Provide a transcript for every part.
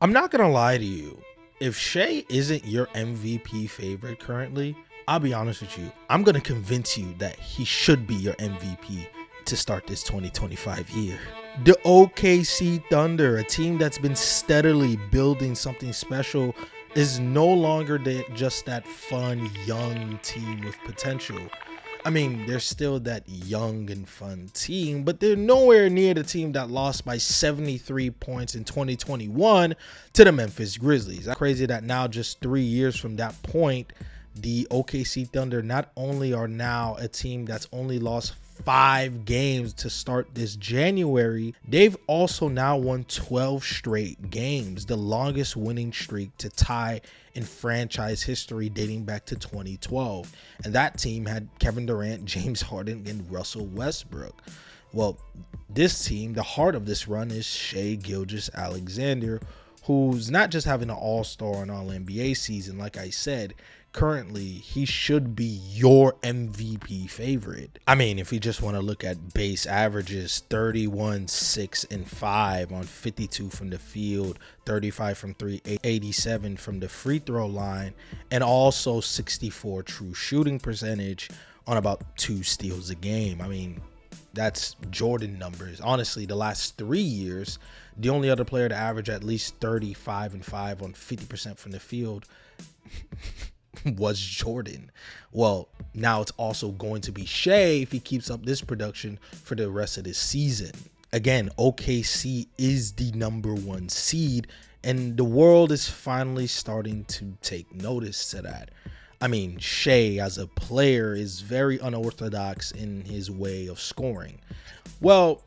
I'm not going to lie to you. If Shai isn't your MVP favorite currently, I'll be honest with you. I'm going to convince you that he should be your MVP to start this 2025 year. The OKC Thunder, a team that's been steadily building something special, is no longer just that fun, young team with potential. I mean, they're still that young and fun team, but they're nowhere near the team that lost by 73 points in 2021 to the Memphis Grizzlies. It's crazy that now, just 3 years from that point, the OKC Thunder not only are now a team that's only lost 5 games to start this January, they've also now won 12 straight games, the longest winning streak to tie in franchise history dating back to 2012. And that team had Kevin Durant, James Harden, and Russell Westbrook. Well, this team, the heart of this run is Shai Gilgeous-Alexander, who's not just having an all-star and all-NBA season. Like I said, currently he should be your MVP favorite. I mean, if you just want to look at base averages, 31, 6, and 5 on 52 from the field, 35 from 3, 87 from the free throw line, and also 64 true shooting percentage on about 2 steals a game. I mean, that's Jordan numbers. Honestly, the last 3 years, the only other player to average at least 35 and 5 on 50% from the field was Jordan. Well, now it's also going to be Shai if he keeps up this production for the rest of this season. Again, OKC is the number 1 seed, and the world is finally starting to take notice to that. I mean, Shai as a player is very unorthodox in his way of scoring. Well,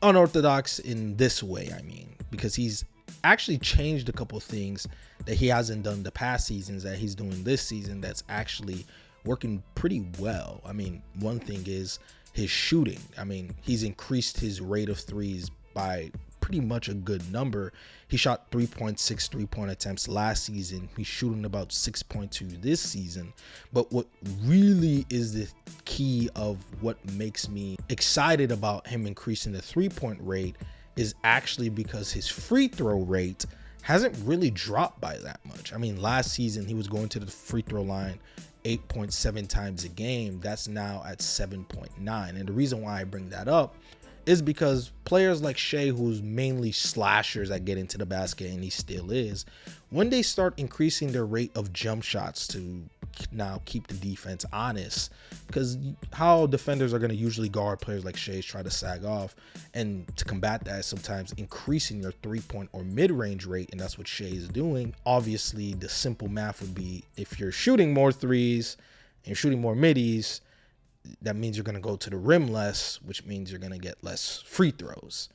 unorthodox in this way, I mean, because he's actually changed a couple things that he hasn't done the past seasons that he's doing this season that's actually working pretty well. I mean, one thing is his shooting. I mean, he's increased his rate of threes by pretty much a good number. He shot 3.6 3-point attempts last season. He's shooting about 6.2 this season. But what really is the key of what makes me excited about him increasing the 3-point rate is actually because his free throw rate hasn't really dropped by that much. I mean, last season he was going to the free throw line 8.7 times a game. That's now at 7.9. And the reason why I bring that up is because players like Shai, who's mainly slashers that get into the basket, and he still is, when they start increasing their rate of jump shots to now keep the defense honest, because how defenders are going to usually guard players like Shai is try to sag off, and to combat that, sometimes increasing your 3-point or mid-range rate, and that's what Shai is doing. Obviously, the simple math would be if you're shooting more threes and you're shooting more middies, that means you're going to go to the rim less, which means you're going to get less free throws.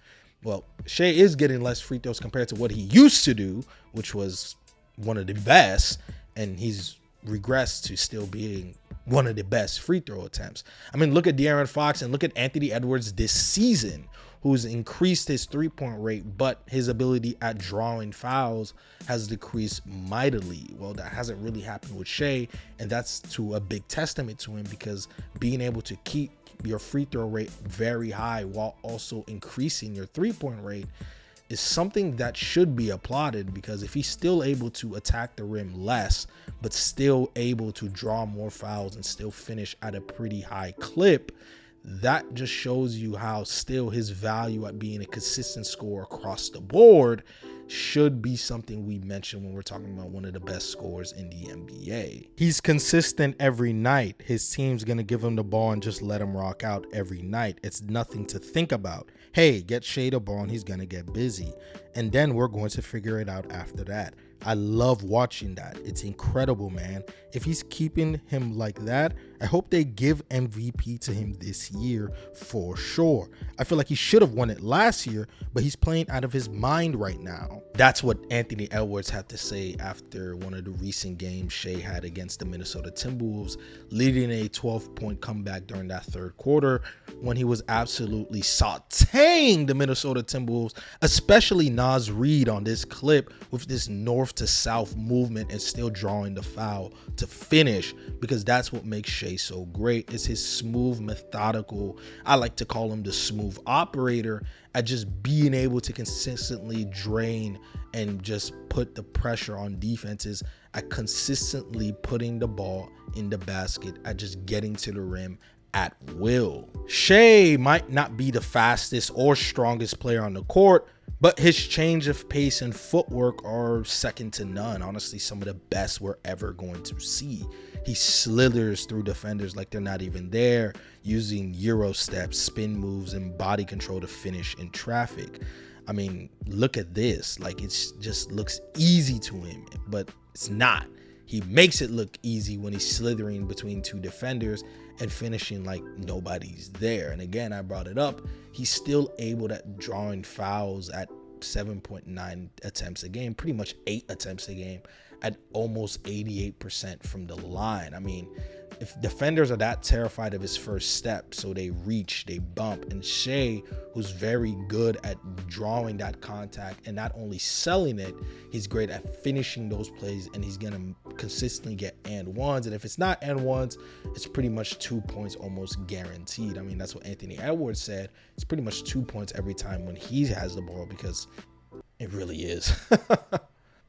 Well, Shai is getting less free throws compared to what he used to do, which was one of the best, and he's regressed to still being one of the best free throw attempts. I mean, look at De'Aaron Fox and look at Anthony Edwards this season, who's increased his 3-point rate, but his ability at drawing fouls has decreased mightily. Well, that hasn't really happened with Shai, and that's to a big testament to him, because being able to keep your free throw rate very high while also increasing your 3-point rate is something that should be applauded, because if he's still able to attack the rim less, but still able to draw more fouls and still finish at a pretty high clip, that just shows you how still his value at being a consistent scorer across the board should be something we mention when we're talking about one of the best scorers in the NBA. He's consistent every night. His team's going to give him the ball and just let him rock out every night. It's nothing to think about. Hey, get Shai the ball and he's going to get busy. And then we're going to figure it out after that. I love watching that. It's incredible, man. If he's keeping him like that, I hope they give MVP to him this year for sure. I feel like he should have won it last year, but he's playing out of his mind right now. That's what Anthony Edwards had to say after one of the recent games Shai had against the Minnesota Timberwolves, leading a 12-point comeback during that third quarter when he was absolutely sauteing the Minnesota Timberwolves, especially Naz Reid on this clip with this north to south movement and still drawing the foul to finish, because that's what makes Shai so great, is his smooth, methodical, I like to call him the smooth operator, at just being able to consistently drain and just put the pressure on defenses, at consistently putting the ball in the basket, at just getting to the rim at will. Shai might not be the fastest or strongest player on the court, but his change of pace and footwork are second to none. Honestly, some of the best we're ever going to see. He slithers through defenders like they're not even there, using Euro steps, spin moves, and body control to finish in traffic. I mean, look at this. Like, it just looks easy to him, but it's not. He makes it look easy when he's slithering between two defenders and finishing like nobody's there. And again, I brought it up, he's still able to drawing fouls at 7.9 attempts a game, pretty much 8 attempts a game, at almost 88% from the line. I mean, if defenders are that terrified of his first step, so they reach, they bump, and Shai, who's very good at drawing that contact and not only selling it, he's great at finishing those plays, and he's gonna consistently get and ones. And if it's not and ones, it's pretty much 2 points almost guaranteed. I mean, that's what Anthony Edwards said. It's pretty much 2 points every time when he has the ball, because it really is.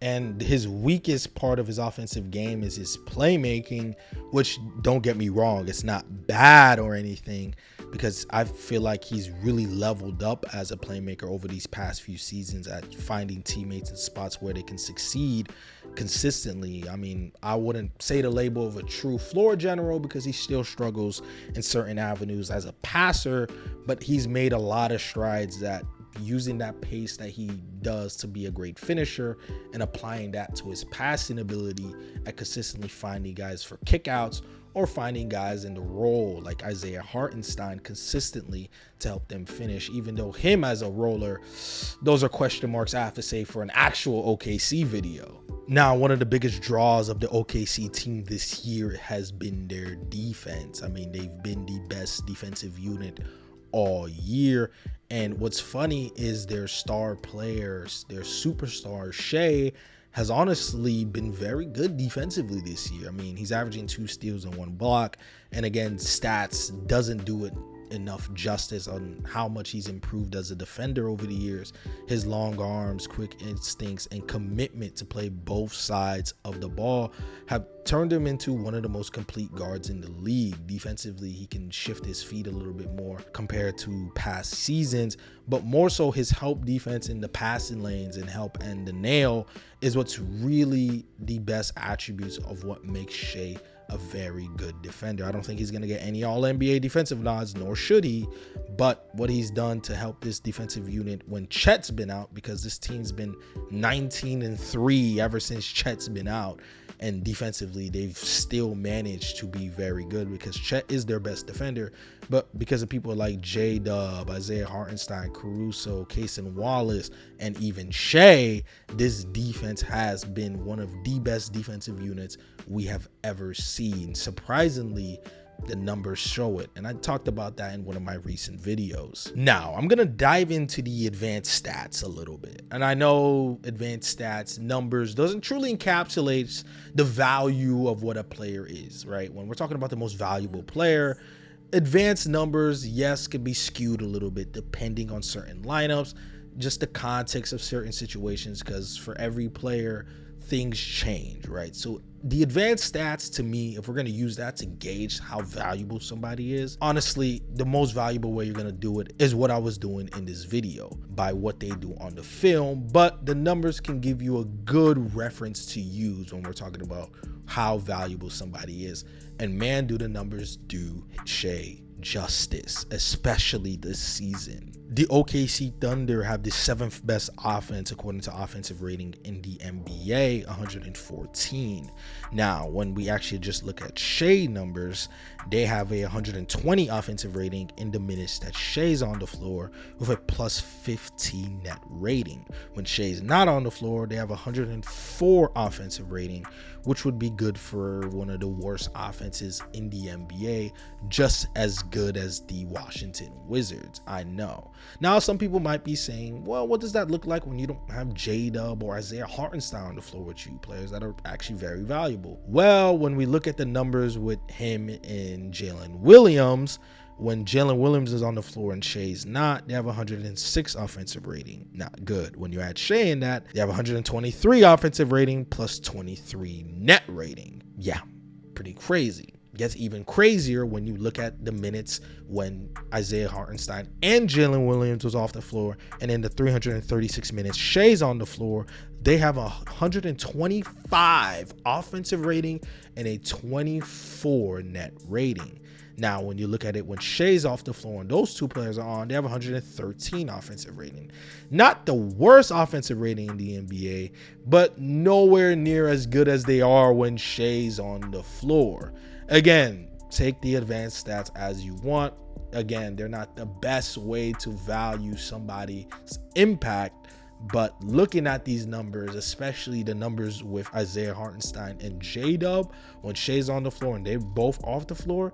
And his weakest part of his offensive game is his playmaking, which, don't get me wrong, it's not bad or anything, because I feel like he's really leveled up as a playmaker over these past few seasons at finding teammates in spots where they can succeed consistently. I mean, I wouldn't say the label of a true floor general, because he still struggles in certain avenues as a passer, but he's made a lot of strides that using that pace that he does to be a great finisher and applying that to his passing ability at consistently finding guys for kickouts or finding guys in the role like Isaiah Hartenstein consistently to help them finish, even though him as a roller, those are question marks I have to say for an actual OKC video. Now, one of the biggest draws of the OKC team this year has been their defense. I mean, they've been the best defensive unit all year. And what's funny is their star players, their superstar Shai, has honestly been very good defensively this year. I mean, he's averaging 2 steals and 1 block. And again, stats doesn't do it enough justice on how much he's improved as a defender over the years. His long arms, quick instincts, and commitment to play both sides of the ball have turned him into one of the most complete guards in the league. Defensively, he can shift his feet a little bit more compared to past seasons, but more so his help defense in the passing lanes and help and the nail is what's really the best attributes of what makes Shai a very good defender. I don't think he's going to get any All-NBA defensive nods, nor should he, but what he's done to help this defensive unit when Chet's been out, because this team's been 19-3 ever since Chet's been out, and defensively they've still managed to be very good because Chet is their best defender, but because of people like J-Dub, Isaiah Hartenstein, Caruso, Cason Wallace, and even Shai, this defense has been one of the best defensive units we have ever seen. Surprisingly, the numbers show it, and I talked about that in one of my recent videos. Now, I'm gonna dive into the advanced stats a little bit, and I know advanced stats, numbers, doesn't truly encapsulate the value of what a player is, right? When we're talking about the most valuable player, advanced numbers, yes, can be skewed a little bit depending on certain lineups, just the context of certain situations, because for every player, things change, right? So the advanced stats, to me, if we're going to use that to gauge how valuable somebody is, honestly, the most valuable way you're going to do it is what I was doing in this video, by what they do on the film, but the numbers can give you a good reference to use when we're talking about how valuable somebody is. And man, do the numbers do Shai justice, especially this season. The OKC Thunder have the 7th best offense according to offensive rating in the NBA, 114. Now, when we actually just look at Shai numbers, they have a 120 offensive rating in the minutes that Shai's on the floor, with a plus 15 net rating. When Shai's not on the floor, they have a 104 offensive rating, which would be good for one of the worst offenses in the NBA, just as good as the Washington Wizards. I know. Now, some people might be saying, well, what does that look like when you don't have J-Dub or Isaiah Hartenstein on the floor with you, players that are actually very valuable? Well, when we look at the numbers with him and Jalen Williams, when Jalen Williams is on the floor and Shai's not, they have 106 offensive rating. Not good. When you add Shai in that, they have 123 offensive rating plus 23 net rating. Yeah, pretty crazy. Gets even crazier when you look at the minutes when Isaiah Hartenstein and Jalen Williams was off the floor, and in the 336 minutes Shai's on the floor, they have a 125 offensive rating and a 24 net rating. Now, when you look at it when Shai's off the floor and those two players are on, they have 113 offensive rating. Not the worst offensive rating in the NBA, but nowhere near as good as they are when Shai's on the floor. Again, take the advanced stats as you want. Again, they're not the best way to value somebody's impact, but looking at these numbers, especially the numbers with Isaiah Hartenstein and J-Dub, when Shai's on the floor and they're both off the floor,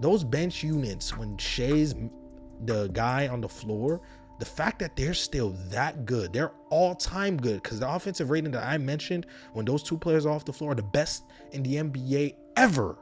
those bench units, when Shai's the guy on the floor, the fact that they're still that good, they're all-time good, because the offensive rating that I mentioned when those two players are off the floor are the best in the NBA ever.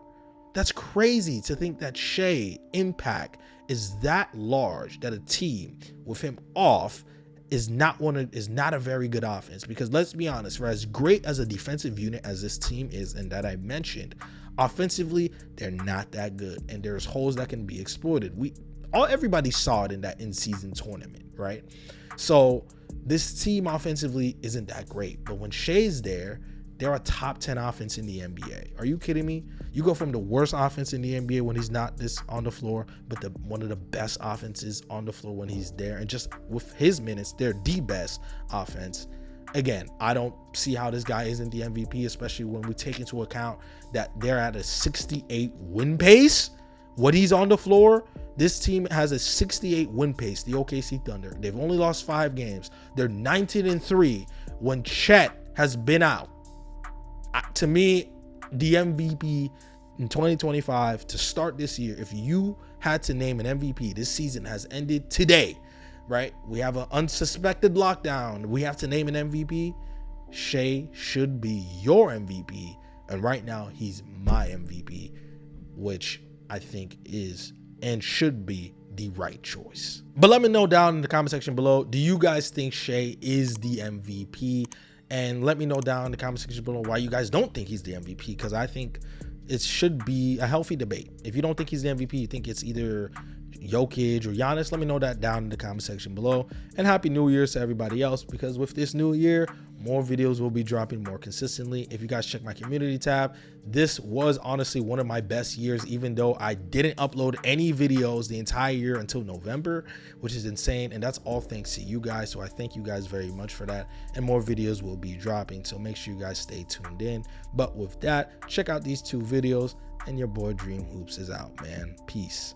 That's crazy to think that Shai impact is that large, that a team with him off is not a very good offense. Because let's be honest, for as great as a defensive unit as this team is and that I mentioned, offensively they're not that good, and there's holes that can be exploited. Everybody saw it in that in-season tournament, right? So this team offensively isn't that great, but when Shai's there, they're a top 10 offense in the NBA. Are you kidding me? You go from the worst offense in the NBA when he's not this on the floor, but one of the best offenses on the floor when he's there, and just with his minutes, they're the best offense. Again, I don't see how this guy isn't the MVP, especially when we take into account that they're at a 68 win pace. When he's on the floor, this team has a 68 win pace, the OKC Thunder. They've only lost 5 games. They're 19-3 when Chet has been out. To me, the MVP in 2025 to start this year, if you had to name an MVP, this season has ended today, right? We have an unsuspected lockdown. We have to name an MVP. Shai should be your MVP. And right now, he's my MVP, which I think is and should be the right choice. But let me know down in the comment section below, do you guys think Shai is the MVP? And let me know down in the comment section below why you guys don't think he's the MVP, because I think it should be a healthy debate. If you don't think he's the MVP, you think it's either Jokic or Giannis, let me know that down in the comment section below. And happy New Year's to everybody else, because with this new year, more videos will be dropping more consistently. If you guys check my community tab, this was honestly one of my best years, even though I didn't upload any videos the entire year until November, which is insane. And that's all thanks to you guys. So I thank you guys very much for that. And more videos will be dropping, so make sure you guys stay tuned in. But with that, check out these 2 videos, and your boy Dream Hoops is out, man. Peace.